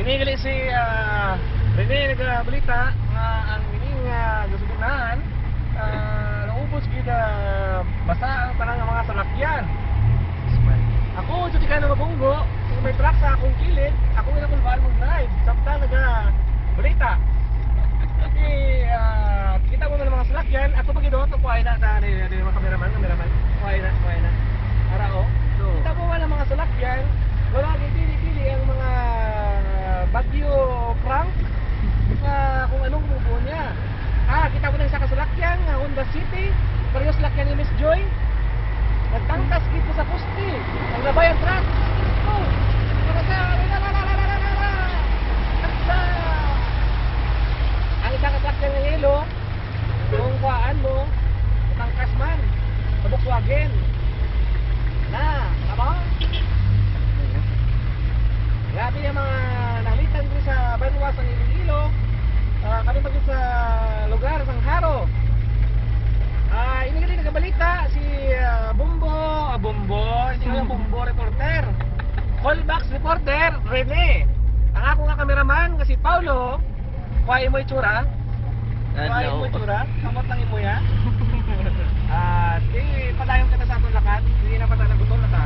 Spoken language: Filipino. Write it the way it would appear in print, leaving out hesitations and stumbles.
Ginigali si Rene nagbalita nga ang ining gasugunahan naubos gid basa ang tanang mga salakyan. Ako jud ka na mabunggo, kung may truck sa akong kilid, ako ina kulbaan mong drive. Samtang balita. Kita mo na ng mga salakyan, ato pag idot ko ay na sa mga cameraman. Kuhay na. Ara o. Kita mo man ang mga salakyan, wala gyud pili ang mga Bagyo Frank kung anong mubo niya. Kita mo na sa kasalakyan nga Honda City, parehas salakyan ni Miss Joy. Nagtangkas dito sa poste. Ang labay ang truck. Oh! Ang isang truck ng yelo, yung kuhaan mo, tangkas man. Sa Volkswagen. Tama? Grabe yung mga nalitan dito sa Banwas ng Iloilo. Kami maging sa lugar ng Haro. Ini nagabalita si Bombo, hindi ko lang Bombo reporter. Callbacks reporter, Rene. Ang ako nga kameraman kasi Paulo, kuhay mo itsura. Kamot lang imo ya. Di padayon kita sa atong lakat, hindi na pata na gutom na ta.